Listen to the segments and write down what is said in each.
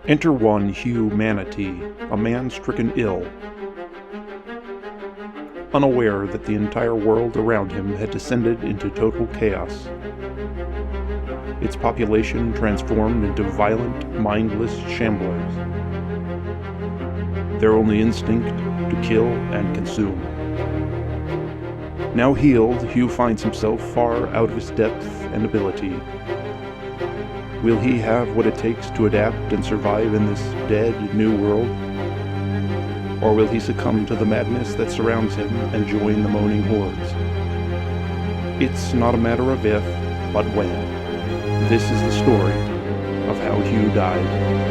Enter one Hugh Manatee, a man stricken ill, unaware that the entire world around him had descended into total chaos. Its population transformed into violent, mindless shamblers. Their only instinct to kill and consume. Now healed, Hugh finds himself far out of his depth and ability. Will he have what it takes to adapt and survive in this dead new world? Or will he succumb to the madness that surrounds him and join the moaning hordes? It's not a matter of if, but when. This is the story of how Hugh died.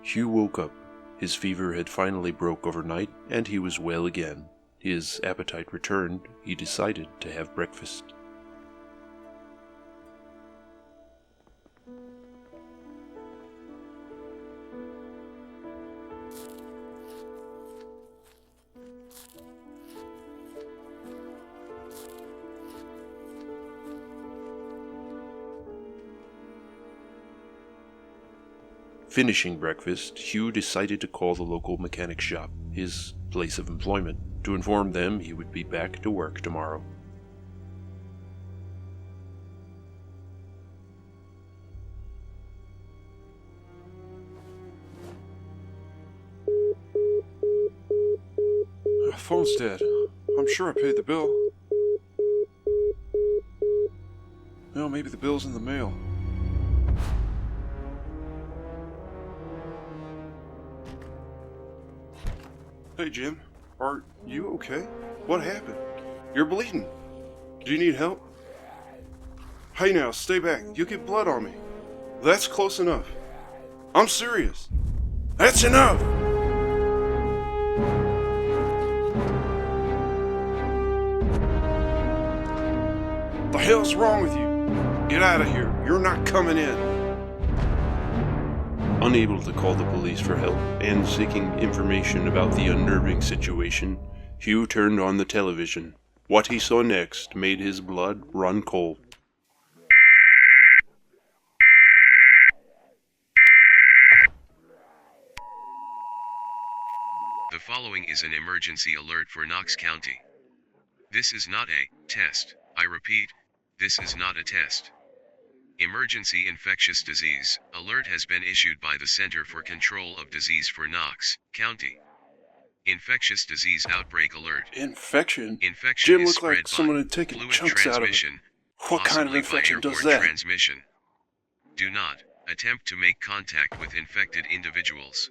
Hugh woke up. His fever had finally broke overnight, and he was well again. His appetite returned. He decided to have breakfast. Finishing breakfast, Hugh decided to call the local mechanic shop, his place of employment, to inform them he would be back to work tomorrow. Phone's dead. I'm sure I paid the bill. No, maybe the bill's in the mail. Hey, Jim. Are you okay? What happened? You're bleeding. Do you need help? Hey now, stay back. You'll get blood on me. That's close enough. I'm serious. That's enough! The hell's wrong with you? Get out of here. You're not coming in. Unable to call the police for help, and seeking information about the unnerving situation, Hugh turned on the television. What he saw next made his blood run cold. The following is an emergency alert for Knox County. This is not a test. I repeat, this is not a test. Emergency infectious disease alert has been issued by the Center for Control of Disease for Knox County. Infectious disease outbreak alert. Infection? Infection Jim is looked spread like someone had by taken fluid chunks out of it. transmission, What kind of possibly by infection does airborne that? transmission. Do not attempt to make contact with infected individuals.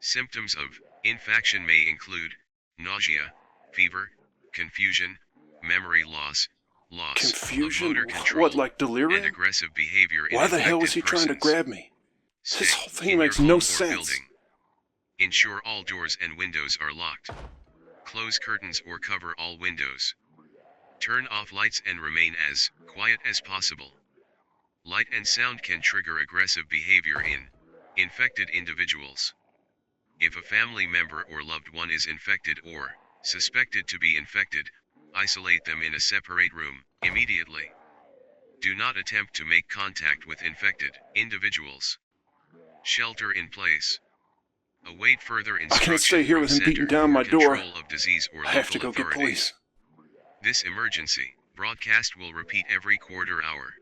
Symptoms of infection may include nausea, fever, confusion, memory loss of Confusion? motor control, What, like and delirium? aggressive behavior in Why the hell infected was he trying to persons. grab me? Stay This whole thing in makes your no home or sense. building. Ensure all doors and windows are locked. Close curtains or cover all windows. Turn off lights and remain as quiet as possible. Light and sound can trigger aggressive behavior in infected individuals. If a family member or loved one is infected or suspected to be infected, isolate them in a separate room immediately. Do not attempt to make contact with infected individuals. Shelter in place. Await further I instruction can't stay here from with him beating Center down my for door. Control of Disease or I have to local go get authorities. police. This emergency broadcast will repeat every quarter hour.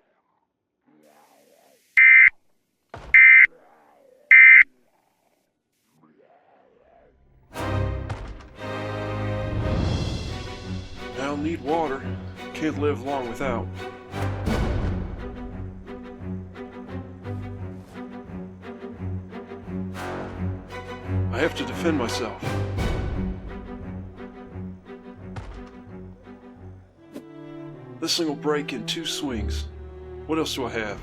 Can't live long without. I have to defend myself. This thing will break in 2 swings. What else do I have?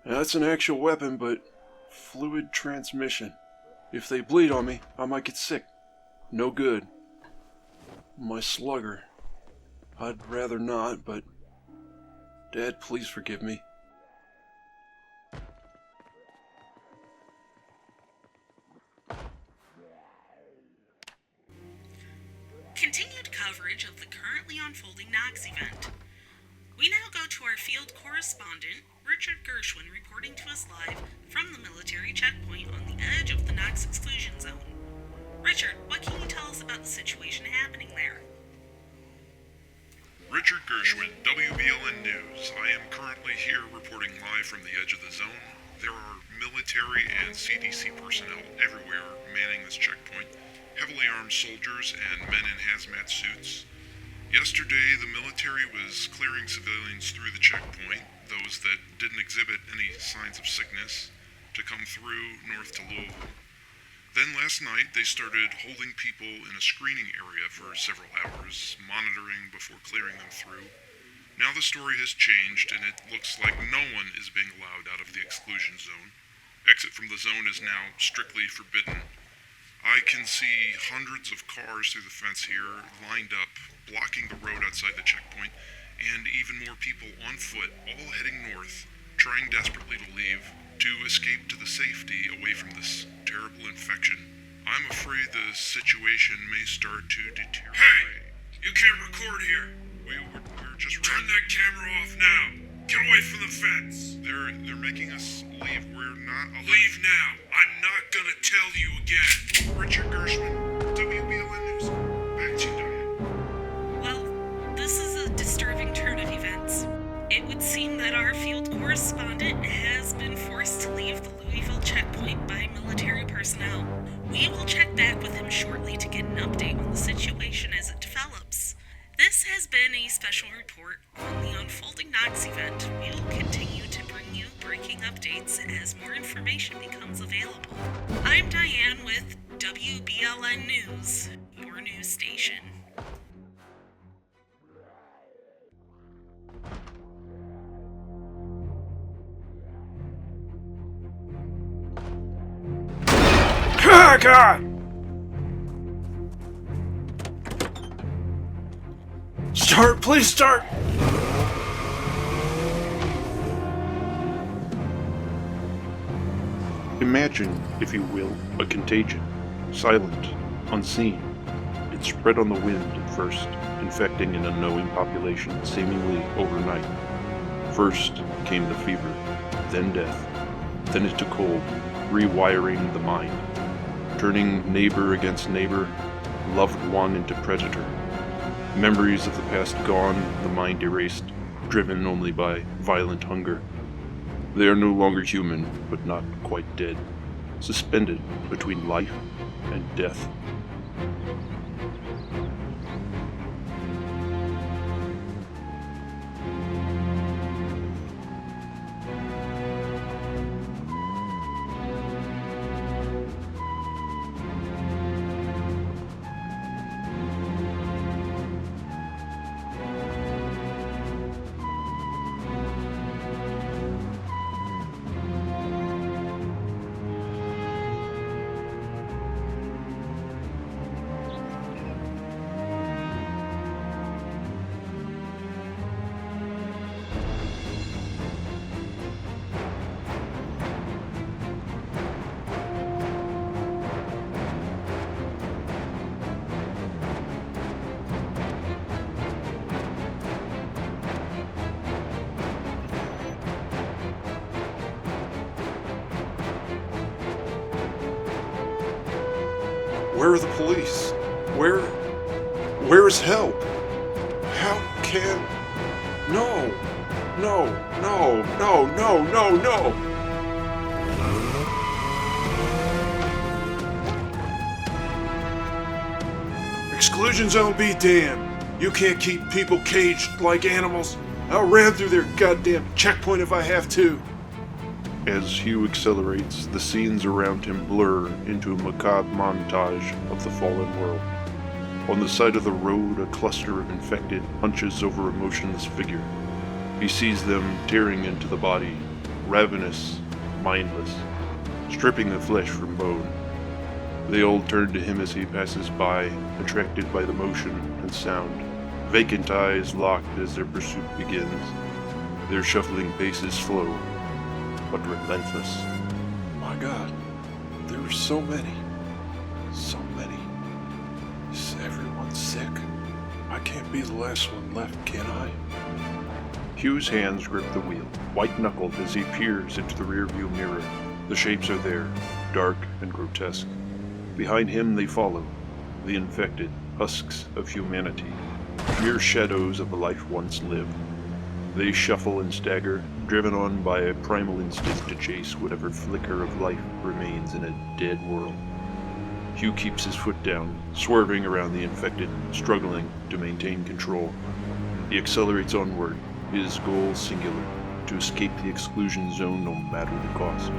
Now, that's an actual weapon, but fluid transmission. If they bleed on me, I might get sick. No good. My slugger. I'd rather not, but... Dad, please forgive me. Continued coverage of the currently unfolding Knox Event. We now go to our field correspondent, Richard Gershwin, reporting to us live from the military checkpoint on the edge of the Knox exclusion zone. Richard, what can you tell us about the situation happening there? Richard Gershwin, WBLN News. I am currently here reporting live from the edge of the zone. There are military and CDC personnel everywhere manning this checkpoint, heavily armed soldiers and men in hazmat suits. Yesterday, the military was clearing civilians through the checkpoint, those that didn't exhibit any signs of sickness, to come through north to Louisville. Then last night, they started holding people in a screening area for several hours, monitoring before clearing them through. Now the story has changed, and it looks like no one is being allowed out of the exclusion zone. Exit from the zone is now strictly forbidden. I can see hundreds of cars through the fence here, lined up, blocking the road outside the checkpoint, and even more people on foot, all heading north, trying desperately to leave, to escape to the safety away from this terrible infection. I'm afraid the situation may start to deteriorate. Hey! You can't record here! We're just Turn that camera off now! Get away from the fence! They're making us leave. We're not allowed. Leave now! I'm not gonna tell you again! Richard Gershwin, WBLN News. Back to you, Diane. Well, this is a disturbing turn of events. It would seem that our field correspondent has been forced to leave the Louisville checkpoint by military personnel. We will check back with him shortly to get an update on the situation as it develops. This has been a special report on the unfolding Knox event. We will continue to bring you breaking updates as more information becomes available. I'm Diane with WBLN News, your news station. God! Start! Please start! Imagine, if you will, a contagion, silent, unseen. It spread on the wind at first, infecting an unknowing population seemingly overnight. First came the fever, then death, then it took hold, rewiring the mind, turning neighbor against neighbor, loved one into predator. Memories of the past gone, the mind erased, driven only by violent hunger. They are no longer human, but not quite dead, suspended between life and death. Where are the police? Where is help? How can... No! No! No! No! No! No! No! Exclusion zone be damned! You can't keep people caged like animals. I'll ram through their goddamn checkpoint if I have to. As Hugh accelerates, the scenes around him blur into a macabre montage of the fallen world. On the side of the road, a cluster of infected hunches over a motionless figure. He sees them tearing into the body, ravenous, mindless, stripping the flesh from bone. They all turn to him as he passes by, attracted by the motion and sound, vacant eyes locked as their pursuit begins. Their shuffling pace is slow, but relentless. My God, there were so many. So many. Is everyone sick? I can't be the last one left, can I? Hugh's hands grip the wheel, white-knuckled as he peers into the rearview mirror. The shapes are there, dark and grotesque. Behind him they follow, the infected, husks of humanity, mere shadows of a life once lived. They shuffle and stagger, driven on by a primal instinct to chase whatever flicker of life remains in a dead world. Hugh keeps his foot down, swerving around the infected, struggling to maintain control. He accelerates onward, his goal singular, to escape the exclusion zone no matter the cost.